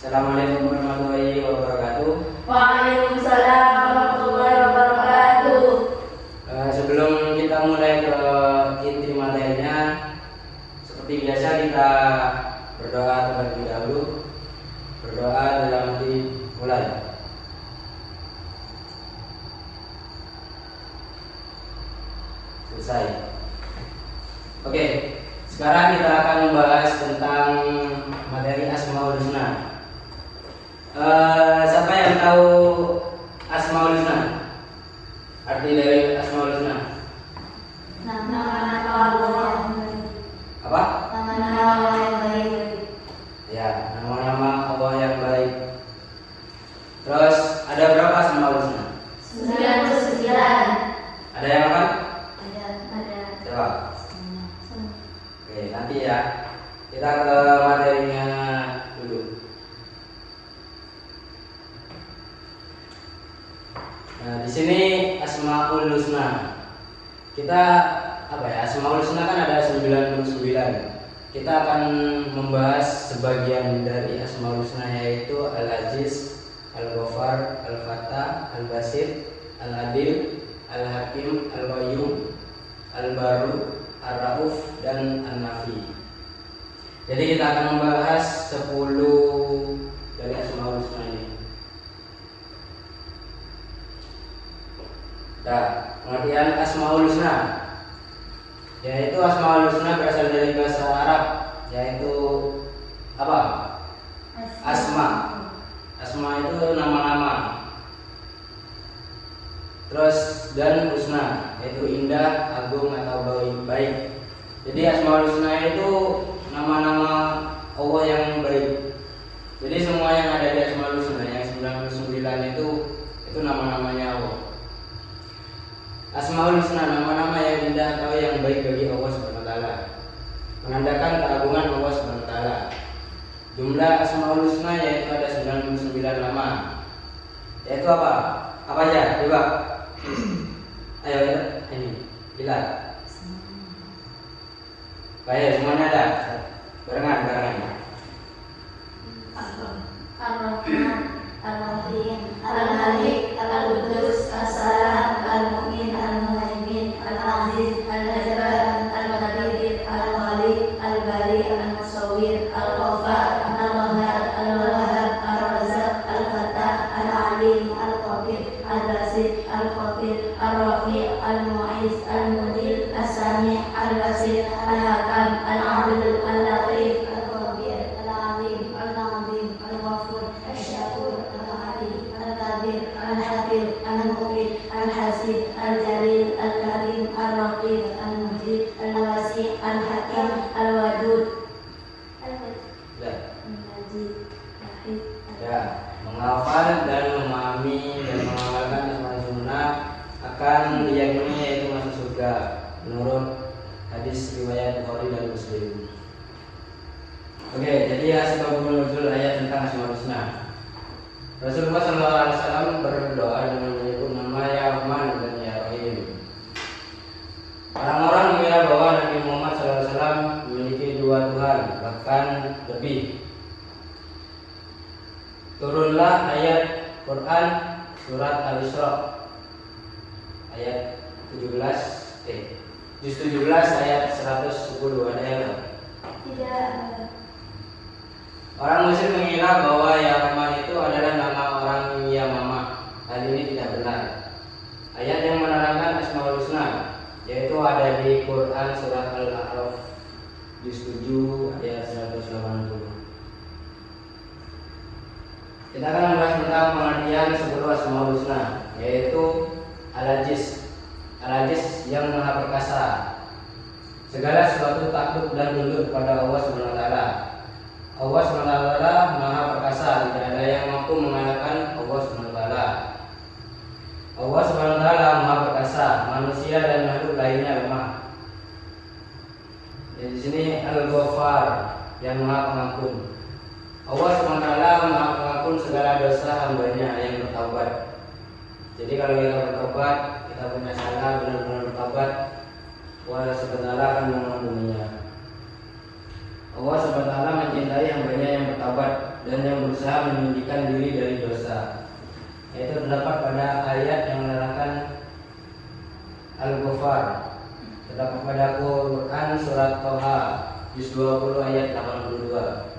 Assalamualaikum warahmatullahi wabarakatuh. Waalaikumsalam warahmatullahi wabarakatuh. Sebelum kita mulai ke inti materinya, seperti biasa kita berdoa terlebih dahulu. Berdoa dalam hati mulai. Selesai. Oke, sekarang kita akan membahas tentang materi Asmaul Husna. Siapa yang tahu Asmaul Husna? Arti dari Asmaul Husna? Nama-nama Allah yang baik. Apa? Nama-nama Allah yang baik. Ya, nama-nama Allah yang baik. Terus ada berapa Asmaul Husna? 99. Ada yang apa? Ada. Coba. Oke, nanti ya. Kita ke materinya dulu. Nah, di sini Asmaul Husna. Kita Asmaul Husna kan ada 99. Kita akan membahas sebagian dari Asmaul Husna, yaitu Al-Aziz, Al-Ghaffar, Al-Fattah, Al-Basir, Al-Adil, Al-Hakim, Al-Qayyum, Al-Baru, Ar-Rauf, dan An-Nafi. Jadi kita akan membahas 10 dari Asmaul Husna ini. Nah, pengertian Asmaul Husna, yaitu Asmaul Husna berasal dari bahasa Arab, yaitu apa? Asma. Asma itu nama-nama. Terus dan husna, yaitu indah, agung, atau baik. Jadi Asmaul Husna itu nama-nama Allah yang baik. Jadi semua yang ada di Asmaul Husna yang 99 itu nama-namanya Allah. Asmaul Husna, nama-nama yang indah atau yang baik bagi Allah Subhanahu wa taala, menandakan keagungan Allah Subhanahu wa taala. Jumlah Asmaul Husna yaitu ada 99 nama. Yaitu apa? Apa aja? Coba. Ayo ini. Lihat. Baik, semuanya ada. Barengan. Ar-Rahman, Ar-Rahim, Al-Malik, Al-Qudus, As-Salam, Al-Mu'min, Al-Muhaimin, Al-Aziz, Al-Jabbar, Al-Qadir, Al-Wali, Al-Bari, Al-Musawwir, Al-Ghaffar, Al-Wahhab, Al-Wahhab, Ar-Razzaq, Al-Fattah, Al-Alim, Al-Qadir, Al-Basir, Al-Qadir, Al-Rafi', Al-Mu'iz, Al-Mudil, As-Sami', Al-Basir, Al-Hakam, Al-Adil, Al-Latif, Al-Khabir, Al-Alim, Al-Nazim, Al-Ghafur, Al-Syakur, Al-Ali, Al-Kabir, Al-Hafiz, Al-Muqit, Al-Hasib, Al-Jalil, Al-Karim, Al-Raqib, Al-Mujib, Al-Wasi', Al-Hakim, Al-Wadud, Al-Majid, Al-Wahid. Ya, menghafal dan memahami dan mengamalkan Asmaul Husna akan diyakini yaitu masuk surga menurut hadis riwayat Bukhari dan Muslim. Oke, jadi asbabun nuzul ayat tentang Asmaul Husna. Rasulullah SAW berdoa dengan menyebut nama Ya Rahman dan Ya Rahim. Orang-orang mengira bahwa Nabi Muhammad SAW memiliki dua Tuhan, bahkan lebih. Turunlah ayat Quran surat Al-Isra ayat 17 juz 17 ayat 110. Ada yang tahu? Tidak. Orang musyrik mengira bahwa Ya Rahman itu adalah nama orang Yamama. Hal ini tidak benar. Ayat yang menerangkan Asmaul Husna yaitu ada di Quran surat Al-A'raf juz 7 ayat 180. Kita akan membahas tentang pengertian 10 Asmaul Husna, yaitu Al-Aziz. Al-Aziz yang Maha Perkasa. Segala sesuatu takluk dan tunduk kepada Allah Subhanahu wa taala. Allah Subhanahu wa taala Maha Perkasa, tidak ada yang mampu mengalahkan Allah Subhanahu wa taala. Allah Subhanahu wa taala Maha Perkasa, manusia dan makhluk lainnya lemah. Di sini Al-Ghaffar yang Maha Pengampun. Allah SWT Maha Pengampun segala dosa hambanya yang bertaubat. Jadi kalau kita bertobat, kita punya salah, benar-benar bertobat, Allah SWT akan mengampuninya. Allah SWT mencintai hambanya yang bertobat dan yang berusaha menyembunyikan diri dari dosa. Yaitu terdapat pada ayat yang menerangkan Al-Ghafar. Terdapat pada Quran surat Toha juz 20 ayat 82.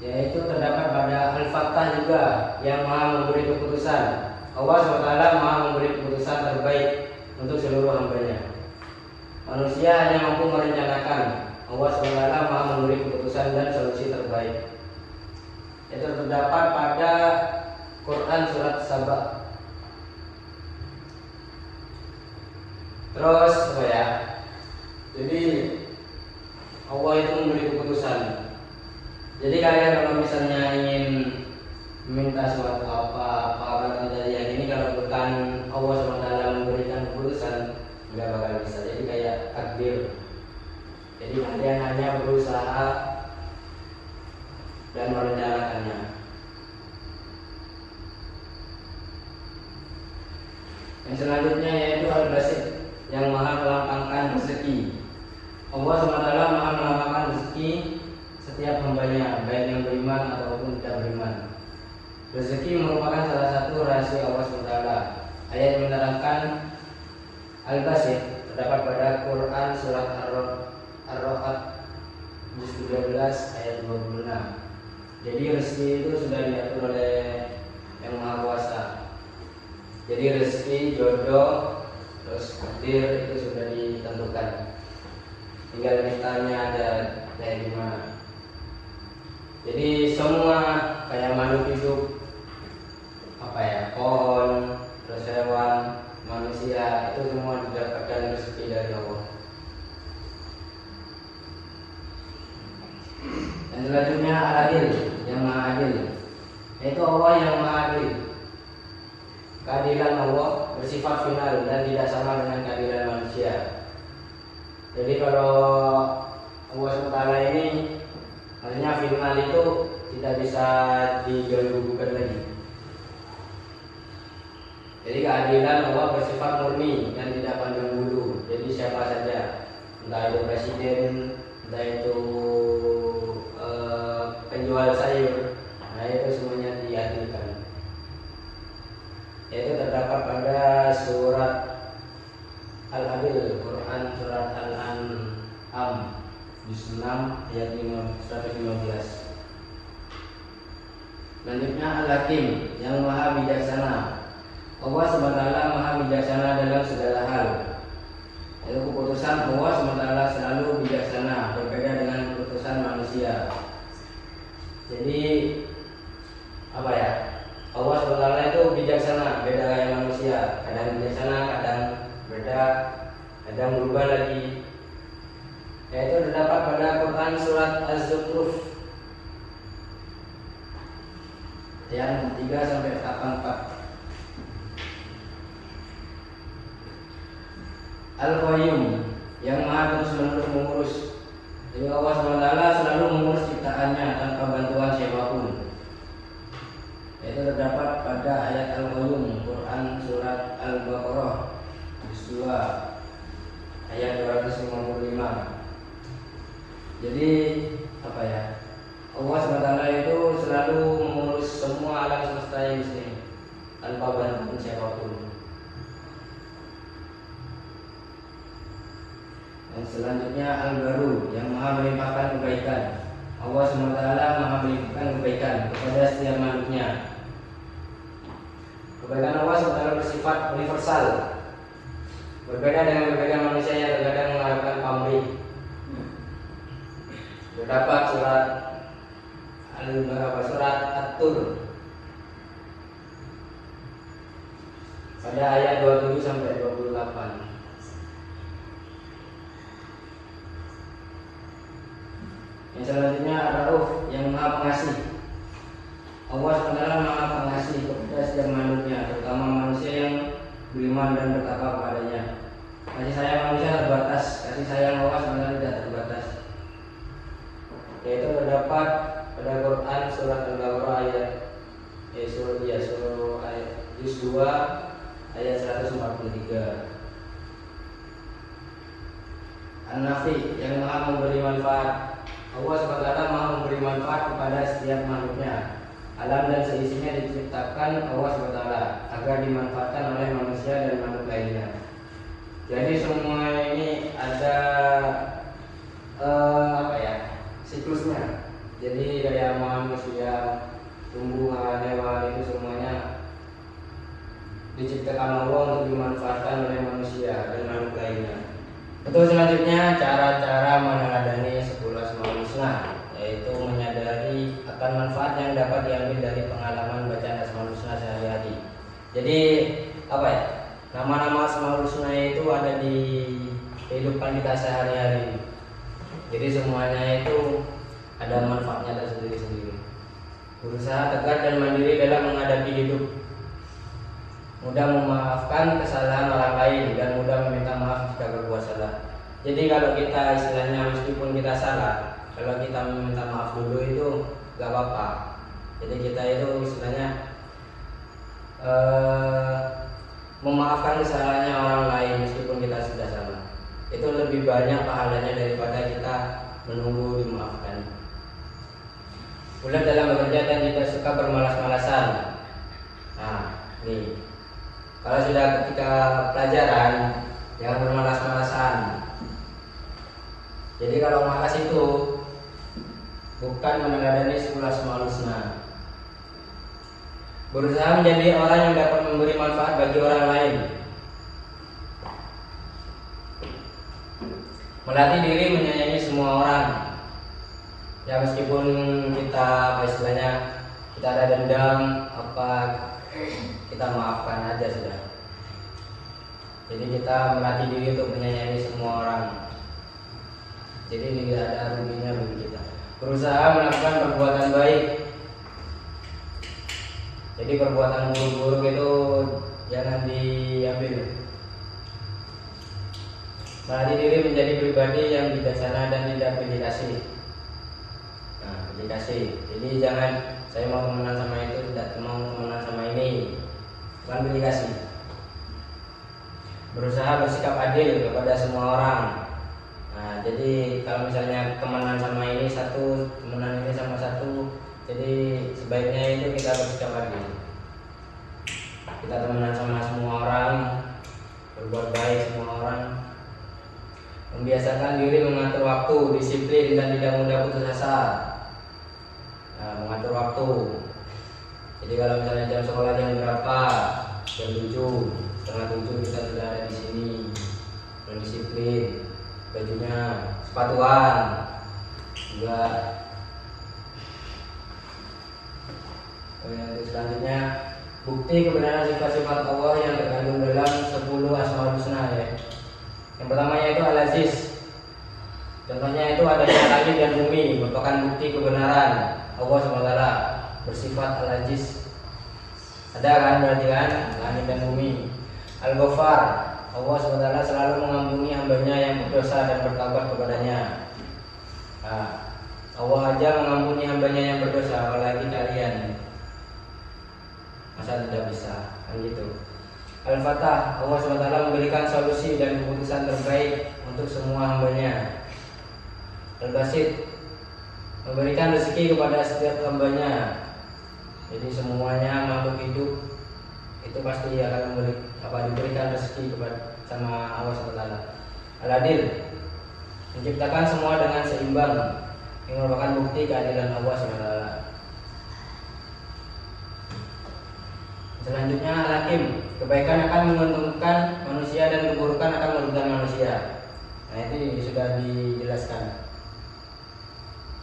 Yaitu terdapat pada Al-Fattah juga yang Maha memberi keputusan. Allah SWT Maha memberi keputusan terbaik untuk seluruh hambanya. Manusia hanya mampu merencanakan. Allah SWT Maha memberi keputusan dan solusi terbaik. Itu terdapat pada Quran surat Saba. Terus apa ya? Jadi Allah itu memberi keputusan. Jadi kalian kalau misalnya ingin meminta suatu apa yang ini, kalau bukan Allah SWT memberikan keputusan, nggak bakal bisa. Jadi kayak takdir. Jadi kalian hanya berusaha dan merencanakannya. Yang selanjutnya yaitu Al-Basit, yang Maha melapangkan rezeki. Allah SWT Maha melapangkan rezeki setiap hambanya, baik yang beriman ataupun tidak beriman. Rezeki merupakan salah satu rahasia Allah SWT. Ayat menerangkan Al-Basit terdapat pada Quran surat Ar-Ra'd juz 13 ayat 26. Jadi rezeki itu sudah diatur oleh Yang Maha Kuasa. Jadi rezeki, jodoh, terus takdir itu sudah ditentukan. Tinggal kitanya ada dari mana. Jadi semua kayak makhluk hidup, pohon, terus hewan, manusia, itu semua didapatkan rezeki dari Allah. Dan selanjutnya Al-Adil, yang Maha Adil, yaitu Allah yang Maha Adil. Keadilan Allah bersifat final dan tidak sama dengan keadilan manusia. Jadi kalau Allah SWT ini maksudnya final itu tidak bisa diganggu-gugat lagi. Jadi keadilan Allah bersifat murni dan tidak pandang bulu. Jadi siapa saja, entah itu presiden, entah itu penjual sayur, nah itu semuanya diadilkan. Yaitu terdapat pada surat Al-Adil, Quran surat Al-An'am juz 6 ayat 115. Selanjutnya Al-Hakim, yang Maha Bijaksana. Allah SWT Maha Bijaksana dalam segala hal. Yaitu keputusan Allah SWT selalu bijaksana, berbeda dengan keputusan manusia. Jadi Allah SWT itu bijaksana, beda kayak manusia. Kadang bijaksana, kadang beda, kadang berubah lagi. Yaitu terdapat pada Quran surat Az-Zukhruf yang 3-84. Al-Qayyum, yang Maha terus-menerus mengurus. Jadi Allah SWT selalu mengurus ciptaannya tanpa bantuan siapapun. Yaitu terdapat pada ayat Al-Qayyum, Quran surat Al-Baqarah juz 2 ayat 255. Jadi Allah SWT itu selalu mengurus semua alam semesta ini tanpa bantuan siapapun. Dan selanjutnya Al-Baru, yang Maha melimpahkan kebaikan. Allah SWT Maha melimpahkan kebaikan kepada setiap makhluknya. Kebaikan Allah SWT bersifat universal, berbeda dengan kebaikan manusia yang terkadang mengharapkan pamrih. Terdapat surat At-Tur pada ayat 27-28. Yang selanjutnya Ar-Rauf, yang Maha Pengasih. Allah SWT Maha Pengasih kepada setiap makhluknya, terutama manusia yang beriman dan bertakwa kepadanya. Kasih sayang manusia terbatas, kasih sayang Allah SWT tidak terbatas. Yaitu terdapat pada Quran surat Al-Baqarah ayat juz 2 ayat 143. An-Nafi, yang maha memberi manfaat. Allah SWT maha memberi manfaat kepada setiap makhluknya. Alam dan seisinya diciptakan Allah SWT agar dimanfaatkan oleh manusia dan makhluk lainnya. Jadi semua ini ada siklusnya. Jadi dari manusia, tumbuhan, hewan itu semuanya diciptakan Allah untuk dimanfaatkan oleh manusia dan makhluk lainnya. Untuk selanjutnya, cara-cara meneladani 10 Asmaul Husna, yaitu menyadari akan manfaat yang dapat diambil dari pengalaman bacaan Asmaul Husna sehari-hari. Jadi nama-nama Asmaul Husna itu ada di kehidupan kita sehari-hari. Jadi semuanya itu ada manfaatnya tersendiri-sendiri. Berusaha tegar dan mandiri dalam menghadapi hidup, mudah memaafkan kesalahan orang lain dan mudah meminta maaf jika berbuat salah. Jadi kalau kita istilahnya meskipun kita salah, kalau kita meminta maaf dulu itu gak apa-apa. Jadi kita itu istilahnya memaafkan kesalahannya orang lain meskipun kita sudah salah. Itu lebih banyak pahalanya daripada kita menunggu dimaafkan. Ulat dalam bekerja dan tidak suka bermalas-malasan. Nah, nih. Kalau sudah ketika pelajaran, jangan bermalas-malasan. Jadi kalau malas itu bukan meneladani 10 Asmaul Husna. Berusaha menjadi orang yang dapat memberi manfaat bagi orang lain. Melatih diri menyayangi semua orang. Ya meskipun kita istilahnya kita ada dendam kita maafkan aja sudah. Jadi kita melatih diri untuk menyayangi semua orang. Jadi tidak ada ruginya bagi kita. Berusaha melakukan perbuatan baik. Jadi perbuatan buruk-buruk itu jangan diambil. Melatih diri menjadi pribadi yang bijaksana dan tidak pilih kasih. Nah, pilih kasih. Jadi jangan saya mau temenan sama itu, tidak mau temenan sama ini. Bukan pilih kasih. Berusaha bersikap adil kepada semua orang. Nah, jadi kalau misalnya temenan sama ini satu, temenan ini sama satu, jadi sebaiknya itu kita bersikap adil. Kita temenan sama semua orang, berbuat baik semua orang. Membiasakan diri mengatur waktu, disiplin dan tidak mudah putus asa. Nah, mengatur waktu. Jadi kalau misalnya jam sekolah jam berapa? Jam 7, setengah 7 kita sudah ada di sini. Berdisiplin, bajunya sepatuan juga. Untuk selanjutnya, bukti kebenaran sifat-sifat Allah yang terkandung dalam 10 Asmaul Husna ya. Yang pertama yaitu Al-Aziz. Contohnya itu adanya langit dan bumi merupakan bukti kebenaran Allah SWT bersifat Al-Aziz. Ada kan berarti kan langit dan bumi. Al-Ghafar, Allah SWT selalu mengampuni hambanya yang berdosa dan bertaubat kepadanya. Nah, Allah aja mengampuni hambanya yang berdosa, apalagi kalian. Masa tidak bisa kan gitu. Al-Fatah, Allah SWT memberikan solusi dan keputusan terbaik untuk semua hambanya. Al-Basit, memberikan rezeki kepada setiap hambanya. Jadi semuanya makhluk hidup itu pasti akan diberikan rezeki kepada sama Allah SWT. Al-Adil, menciptakan semua dengan seimbang, yang merupakan bukti keadilan Allah SWT. Selanjutnya Al-Hakim, kebaikan akan menguntungkan manusia dan keburukan akan merugikan manusia. Nah itu sudah dijelaskan.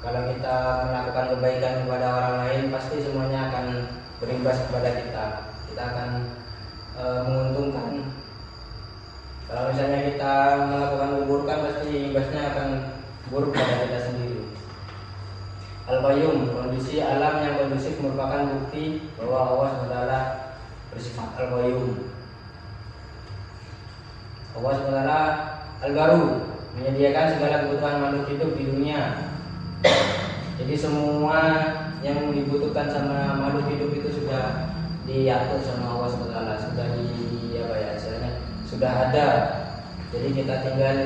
Kalau kita melakukan kebaikan kepada orang lain, pasti semuanya akan berimbas kepada kita. Kita akan menguntungkan. Kalau misalnya kita melakukan keburukan, pasti imbasnya akan buruk pada kita sendiri. Al-Qayyum, kondisi alam yang kondusif merupakan bukti bahwa Allah SWT bersifat Al-Qayyum. Allah SWT Al-Baru, menyediakan segala kebutuhan makhluk hidup di dunia. Jadi semua yang dibutuhkan sama makhluk hidup itu sudah diatur sama Allah SWT, sudah ada. Jadi kita tinggal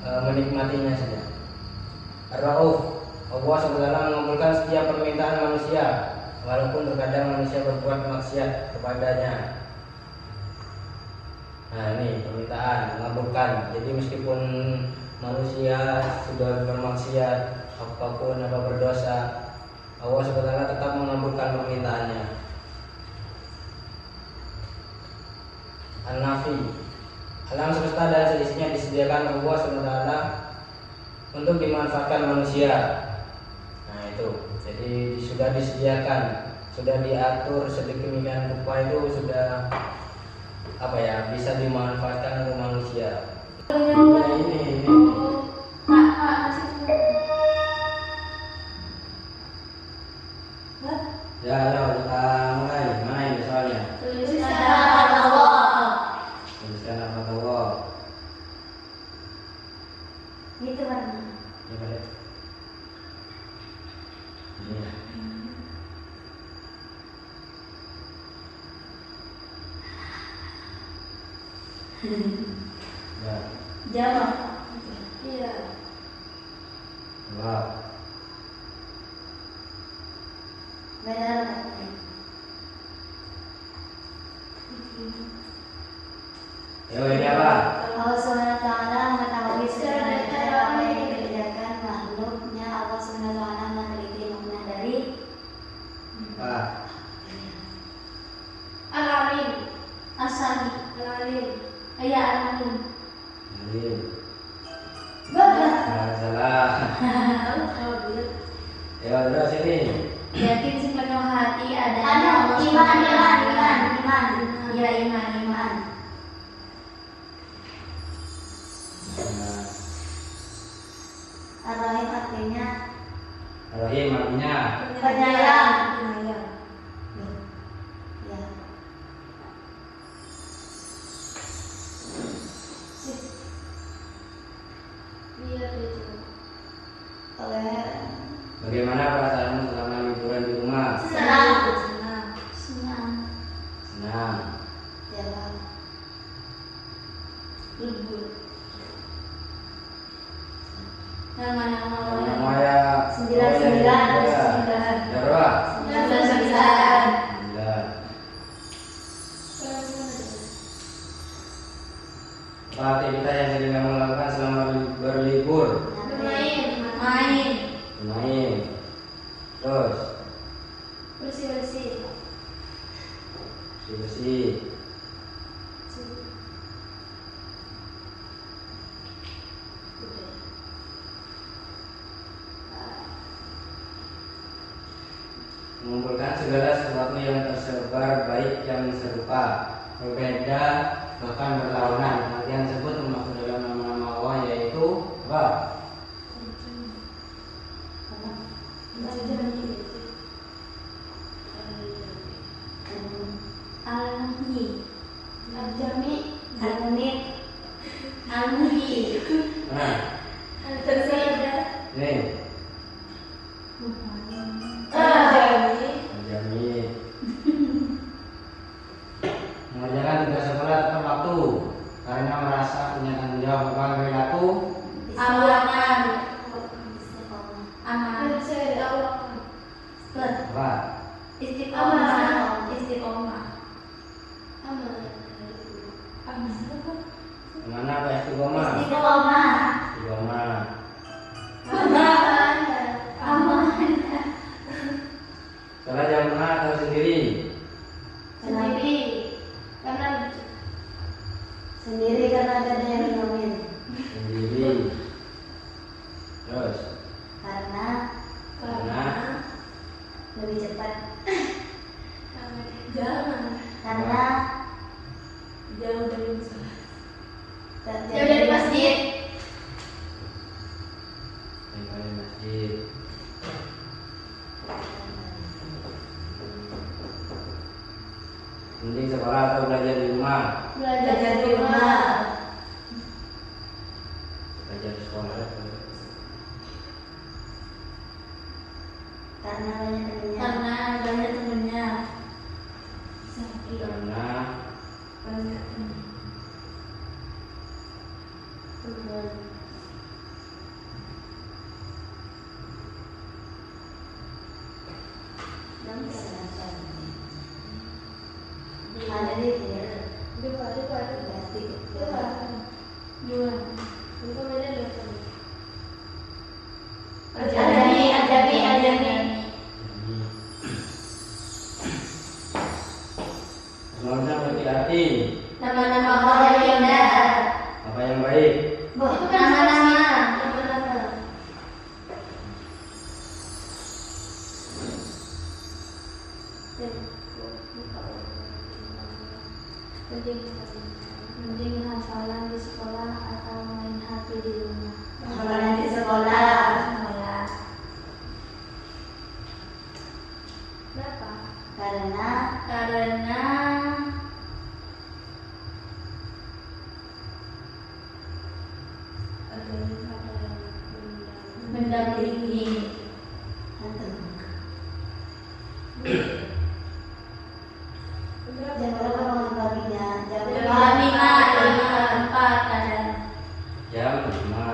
menikmatinya saja. Ar-Rauf, Allah SWT mengabulkan setiap permintaan manusia, walaupun terkadang manusia berbuat maksiat kepadanya. Nah ini permintaan mengabulkan. Jadi meskipun manusia sudah bermaksiat apapun apa berdosa, Allah SWT tetap mengabulkan permintaannya. An-Nafi, alam semesta dan seisinya disediakan Allah SWT untuk dimanfaatkan manusia. Nah itu, jadi sudah disediakan, sudah diatur sedemikian rupa, itu sudah bisa dimanfaatkan untuk manusia. Ini. Ya, kita mulai. Mana ini soalnya? Tuliskan Allah. Tuliskan Allah. Itu kan. Ya, boleh. Ini. Ya. Jawab. Iya. Jawab. Benar. Ini apa? Allah SWT mengetahui segala cara yang dikerjakan makhluknya. Allah SWT memiliki makna dari Apa? Al-Alim, As-Sami, Al-Alim, Al-Alim. Ini. Bagus. Salah. Ya, udah sini. Yakin sepenuh hati adanya iman. Ya, iman. Ar-Rahim artinya Rahim artinya penyayang. Ya. bagaimana perasaanmu selama liburan di rumah? Senang. Senang. Jawab. Libur. Nama ya 99. Ya berapa? 99. 9. Apa aktivitas yang sering kamu lakukan selama berlibur? Main. Terus Bersih. bersih. Mengumpulkan segala sesuatu yang tersebar, baik yang serupa, berbeda, bahkan berlawanan. Artian tersebut termasuk dalam nama-nama Allah, yaitu apa? Al-Muhyi. Al-Munib. Al-Muhyi. Nah, ini menjamin mengerjakan tugas sekolah tepat waktu karena merasa punya tanggung jawab apa perilaku Amanah. apa? Istiqomah. Mana apa istiqomah? Istiqomah. Istiqomah. Aman. Salah jamaah atau sendiri? Sendiri karena ada yang ngomongin. Sendiri. Terus Karena lebih cepat. Karena jauh dari musola. jauh dari masjid. di masjid. Mending sekolah atau belajar di rumah? Belajar di rumah. Belajar di sekolah. Karena banyak temannya. Karena banyak temennya. Karena Banyak temen. Ada di sini. Dua. Ajami. Asmaul berarti Nama-nama Allah yang indah. apa yang baik. Itu kan nama-nama. Mending hafalan di sekolah atau main HP di rumah. Hafalan di sekolah. Berapa? Karena mendampingi. Jam berapa bangun paginya? Jam Jam 5:04 ada. Jam 5.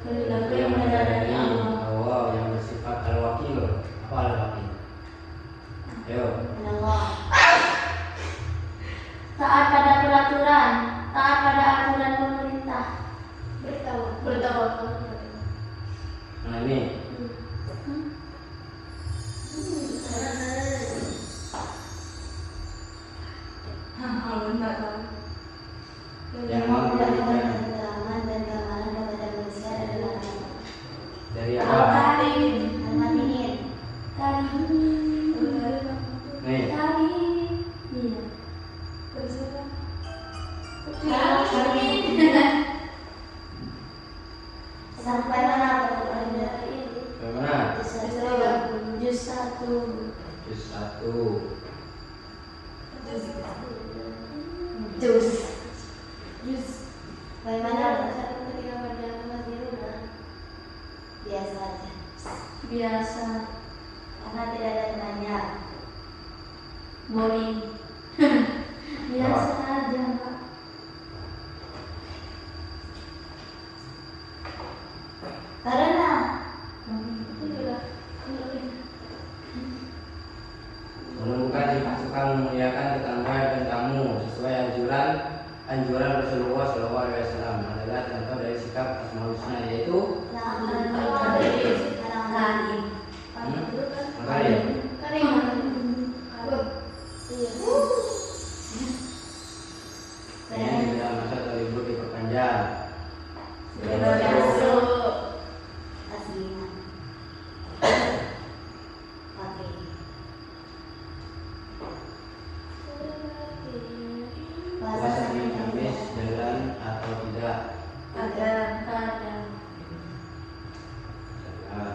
Lagu Yang yang mendadak Allah. Allah yang bersifat al-wakil. Apa al-wakil? Ayo. Allah. Taat pada peraturan, taat pada aturan pemerintah. Bertawakal. Nah ini yang mampu memberikan Keamanan dan keamanan kepada manusia adalah dari apa? Al-Madinin. Nih, Sampai mana? bagaimana? Juz 1. Juz 1. Bagaimana? Biasa aja. Biasa, Karena tidak ada temannya. boring. Biasa aja, Pak. Karena Menumbuhkan sifat suka memuliakan tetangga dan tamu sesuai anjuran Rasulullah SAW adalah contoh dari sikap Asmaul Husna, yaitu yang tidak masa atau libur diperpanjang. aslinya. Oke. Puasa di Kamis dengan atau tidak. Kadang. Nah,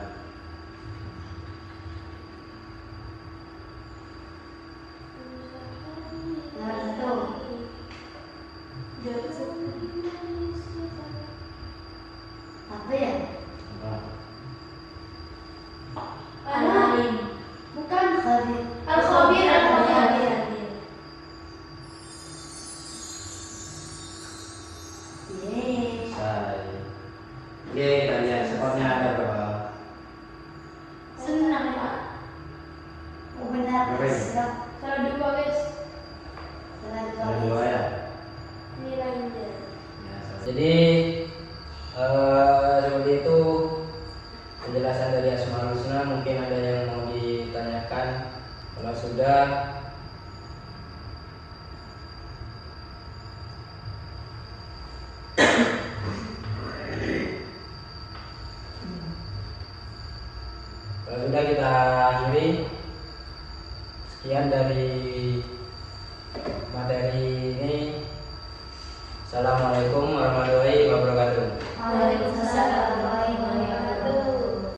Nomor 1. Apa ya? apa? Alim. Bukan. Khabir. Al-Khabir. Yeay. Selesai. Oke, kita lihat skornya ada berapa? Senang, Pak. Oh, benar. Oke. Siap. Kalau 2, guys. Ada 2 ya. Nilainya. Ya, jadi seperti itu penjelasan dari Asmaul Husna. Mungkin ada yang mau ditanyakan. Kalau sudah, kita akhiri. Sekian dari materi